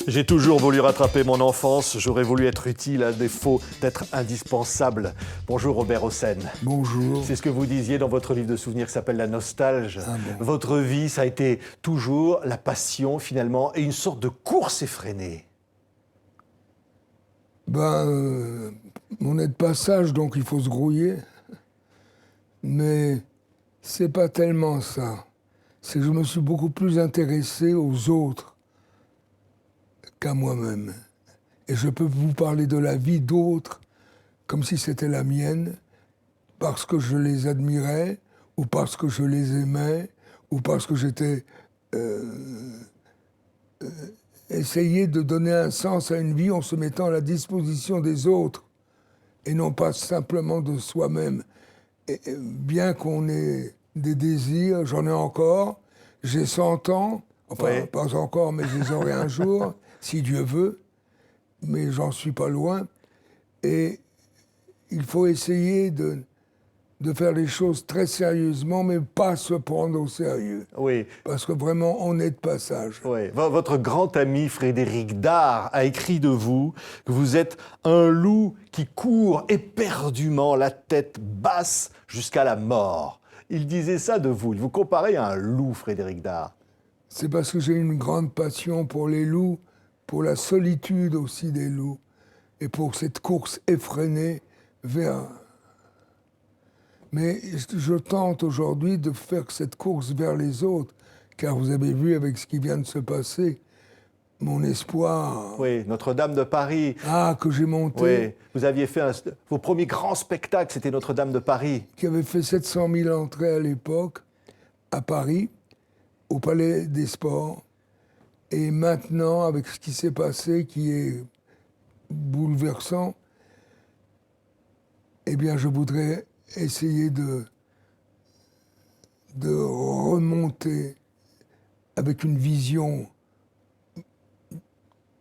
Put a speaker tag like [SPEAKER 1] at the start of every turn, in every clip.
[SPEAKER 1] J'ai toujours voulu rattraper mon enfance, j'aurais voulu être utile à défaut d'être indispensable. Bonjour Robert Hossein.
[SPEAKER 2] Bonjour.
[SPEAKER 1] C'est ce que vous disiez dans votre livre de souvenirs qui s'appelle La Nostalgie.
[SPEAKER 2] Ah bon.
[SPEAKER 1] Votre vie, ça a été toujours la passion finalement et une sorte de course effrénée.
[SPEAKER 2] On est de passage, donc il faut se grouiller. Mais c'est pas tellement ça. C'est que je me suis beaucoup plus intéressé aux autres qu'à moi-même. Et je peux vous parler de la vie d'autres comme si c'était la mienne, parce que je les admirais, ou parce que je les aimais, ou parce que j'étais essayer de donner un sens à une vie en se mettant à la disposition des autres, et non pas simplement de soi-même. Et bien qu'on ait des désirs, j'en ai encore, j'ai 100 ans, enfin
[SPEAKER 1] Oui.
[SPEAKER 2] pas encore, mais je les aurai un jour, si Dieu veut, mais j'en suis pas loin. Et il faut essayer de faire les choses très sérieusement, mais pas se prendre au sérieux.
[SPEAKER 1] Oui.
[SPEAKER 2] Parce que vraiment, on est de passage.
[SPEAKER 1] Oui. Votre grand ami Frédéric Dard a écrit de vous que vous êtes un loup qui court éperdument la tête basse jusqu'à la mort. Il disait ça de vous. Il vous comparait à un loup, Frédéric Dard.
[SPEAKER 2] C'est parce que j'ai une grande passion pour les loups, pour la solitude aussi des loups, et pour cette course effrénée vers... Mais je tente aujourd'hui de faire cette course vers les autres, car vous avez vu avec ce qui vient de se passer, mon espoir...
[SPEAKER 1] Oui, Notre-Dame de Paris.
[SPEAKER 2] Ah, que j'ai monté...
[SPEAKER 1] Oui, vous aviez fait vos premiers grands spectacles, c'était Notre-Dame de Paris.
[SPEAKER 2] Qui avait fait 700 000 entrées à l'époque, à Paris, au Palais des Sports. Et maintenant, avec ce qui s'est passé, qui est bouleversant, eh bien, je voudrais essayer de remonter avec une vision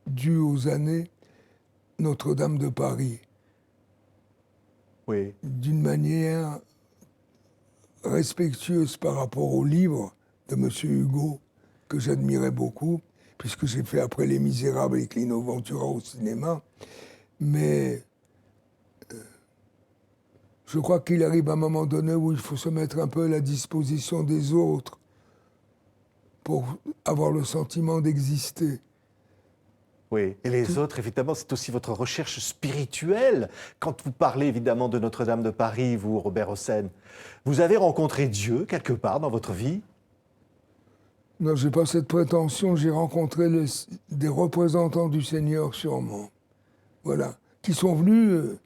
[SPEAKER 2] due aux années Notre-Dame de Paris,
[SPEAKER 1] Oui.
[SPEAKER 2] d'une manière respectueuse par rapport au livre de M. Hugo, que j'admirais beaucoup, puisque j'ai fait après Les Misérables avec Lino Ventura au cinéma. Mais je crois qu'il arrive un moment donné où il faut se mettre un peu à la disposition des autres pour avoir le sentiment d'exister.
[SPEAKER 1] Oui, et les autres, évidemment, c'est aussi votre recherche spirituelle. Quand vous parlez évidemment de Notre-Dame de Paris, vous, Robert Hossein, vous avez rencontré Dieu quelque part dans votre vie?
[SPEAKER 2] Non, je n'ai pas cette prétention. J'ai rencontré des représentants du Seigneur, sûrement. Voilà. Qui sont venus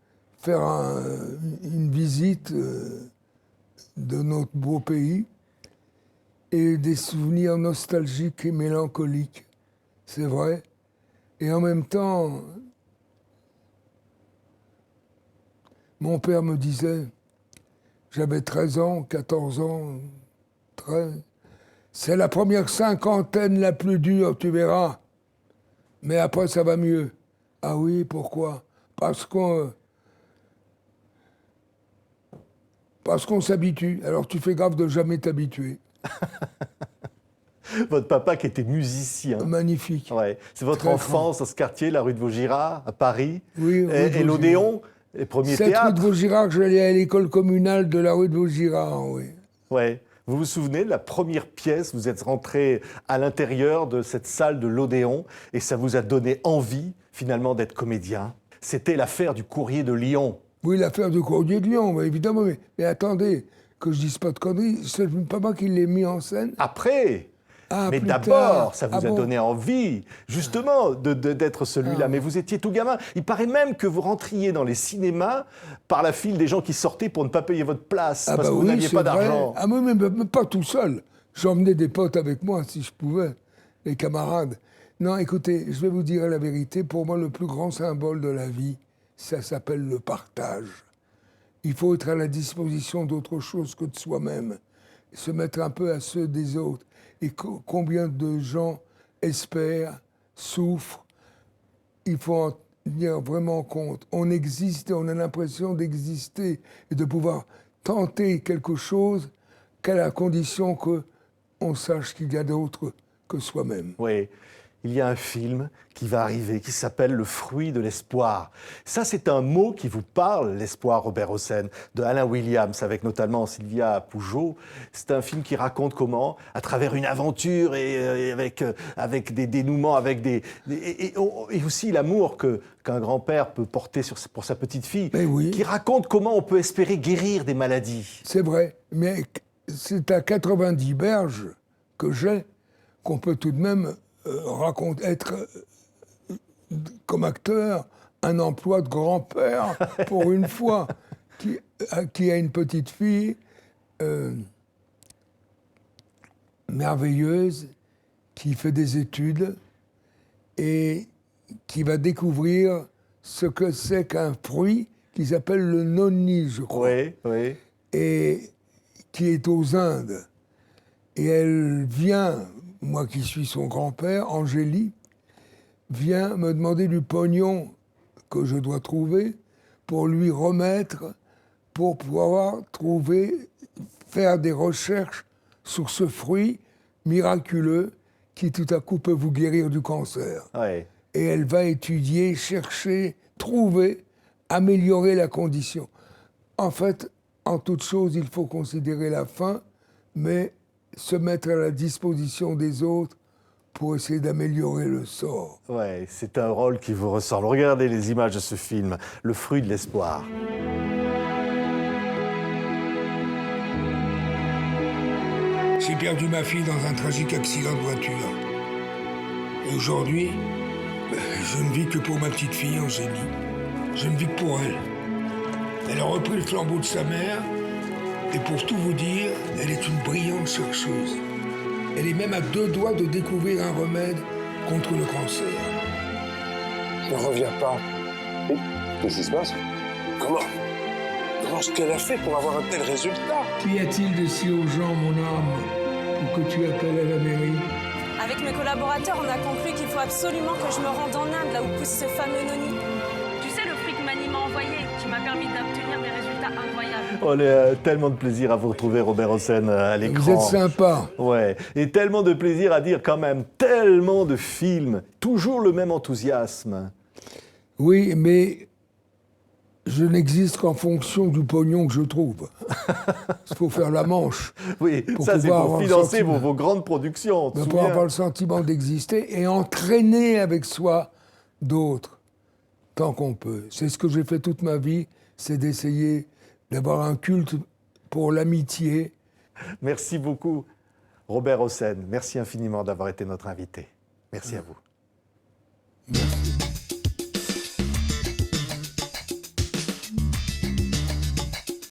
[SPEAKER 2] faire une visite de notre beau pays et des souvenirs nostalgiques et mélancoliques. C'est vrai. Et en même temps, mon père me disait, j'avais 13 ans, 14 ans, 13, c'est la première cinquantaine la plus dure, tu verras. Mais après, ça va mieux. Ah oui, pourquoi? Parce qu'on s'habitue. Alors tu fais gaffe de jamais t'habituer.
[SPEAKER 1] Votre papa qui était musicien.
[SPEAKER 2] Magnifique.
[SPEAKER 1] Ouais. C'est votre
[SPEAKER 2] Très
[SPEAKER 1] enfance dans ce quartier, la rue de Vaugirard, à Paris.
[SPEAKER 2] Oui, rue de
[SPEAKER 1] Et
[SPEAKER 2] Vaugirard.
[SPEAKER 1] l'Odéon, les premiers
[SPEAKER 2] Cette rue de
[SPEAKER 1] théâtres.
[SPEAKER 2] Vaugirard, j'allais à l'école communale de la rue de Vaugirard, oui.
[SPEAKER 1] Ouais. Vous vous souvenez de la première pièce? Vous êtes rentré à l'intérieur de cette salle de l'Odéon et ça vous a donné envie, finalement, d'être comédien. C'était l'affaire du Courrier de Lyon.
[SPEAKER 2] Oui, l'affaire du Courrier de Lyon, évidemment. Mais attendez, que je dise pas de conneries, c'est pas moi qui l'ai mis en scène.
[SPEAKER 1] Après,
[SPEAKER 2] Ah,
[SPEAKER 1] mais
[SPEAKER 2] plus
[SPEAKER 1] d'abord,
[SPEAKER 2] tard.
[SPEAKER 1] ça vous
[SPEAKER 2] Ah
[SPEAKER 1] a
[SPEAKER 2] bon.
[SPEAKER 1] donné envie, justement, d'être celui-là.
[SPEAKER 2] Ah.
[SPEAKER 1] Mais vous étiez tout gamin. Il paraît même que vous rentriez dans les cinémas par la file des gens qui sortaient pour ne pas payer votre place,
[SPEAKER 2] Ah
[SPEAKER 1] parce
[SPEAKER 2] bah
[SPEAKER 1] que vous
[SPEAKER 2] oui,
[SPEAKER 1] n'aviez
[SPEAKER 2] c'est
[SPEAKER 1] pas
[SPEAKER 2] vrai.
[SPEAKER 1] d'argent.
[SPEAKER 2] Ah mais pas tout seul. J'emmenais des potes avec moi, si je pouvais, les camarades. Non, écoutez, je vais vous dire la vérité. Pour moi, le plus grand symbole de la vie, ça s'appelle le partage. Il faut être à la disposition d'autre chose que de soi-même. Se mettre un peu à ceux des autres. Et combien de gens espèrent, souffrent. Il faut en tenir vraiment compte. On existe et on a l'impression d'exister et de pouvoir tenter quelque chose qu'à la condition qu'on sache qu'il y a d'autre que soi-même.
[SPEAKER 1] Oui. il y a un film qui va arriver, qui s'appelle Le fruit de l'espoir. Ça, c'est un mot qui vous parle, l'espoir, Robert Hossein, de Alain Williams, avec notamment Sylvia Pougeot. C'est un film qui raconte comment, à travers une aventure et avec des dénouements, et aussi l'amour qu'un grand-père peut porter pour sa petite fille,
[SPEAKER 2] oui.
[SPEAKER 1] qui raconte comment on peut espérer guérir des maladies.
[SPEAKER 2] C'est vrai, mais c'est à 90 berges que j'ai qu'on peut tout de même être comme acteur un emploi de grand-père pour une fois, qui a une petite fille merveilleuse, qui fait des études et qui va découvrir ce que c'est qu'un fruit qui s'appelle le noni, je crois.
[SPEAKER 1] Oui, oui.
[SPEAKER 2] Et qui est aux Indes. Et elle vient, moi qui suis son grand-père, Angélie, vient me demander du pognon que je dois trouver pour lui remettre, pour pouvoir faire des recherches sur ce fruit miraculeux qui tout à coup peut vous guérir du cancer.
[SPEAKER 1] Ouais.
[SPEAKER 2] Et elle va étudier, chercher, trouver, améliorer la condition. En fait, en toute chose, il faut considérer la fin, mais se mettre à la disposition des autres pour essayer d'améliorer le sort.
[SPEAKER 1] Ouais, c'est un rôle qui vous ressemble. Regardez les images de ce film, Le fruit de l'espoir.
[SPEAKER 2] J'ai perdu ma fille dans un tragique accident de voiture. Et aujourd'hui, je ne vis que pour ma petite fille, Angélie. Je ne vis que pour elle. Elle a repris le flambeau de sa mère, et pour tout vous dire, elle est une brillante chercheuse. Elle est même à 2 doigts de découvrir un remède contre le cancer.
[SPEAKER 3] Je ne reviens pas. Qu'est-ce qui se passe? Comment ce qu'elle a fait pour avoir un tel résultat?
[SPEAKER 2] Qu'y a-t-il de si urgent, mon âme, pour que tu appelles à la mairie?
[SPEAKER 4] Avec mes collaborateurs, on a conclu qu'il faut absolument que je me rende en Inde, là où pousse ce fameux noni. Tu sais, le fruit que Mani m'a envoyé, qui m'a permis d'obtenir des résultats incroyables.
[SPEAKER 1] On a tellement de plaisir à vous retrouver, Robert Hossein, à l'écran.
[SPEAKER 2] Vous êtes sympa.
[SPEAKER 1] Ouais, et tellement de plaisir à dire quand même, tellement de films, toujours le même enthousiasme.
[SPEAKER 2] Oui, mais je n'existe qu'en fonction du pognon que je trouve. Il faut faire la manche.
[SPEAKER 1] Oui,
[SPEAKER 2] pour
[SPEAKER 1] ça c'est
[SPEAKER 2] pouvoir
[SPEAKER 1] pour
[SPEAKER 2] avoir
[SPEAKER 1] financer
[SPEAKER 2] le sentiment.
[SPEAKER 1] vos grandes productions. on te
[SPEAKER 2] Pour
[SPEAKER 1] souvient
[SPEAKER 2] avoir le sentiment d'exister et entraîner avec soi d'autres, tant qu'on peut. C'est ce que j'ai fait toute ma vie, c'est d'essayer d'avoir un culte pour l'amitié.
[SPEAKER 1] Merci beaucoup, Robert Hossein. Merci infiniment d'avoir été notre invité. Merci à vous.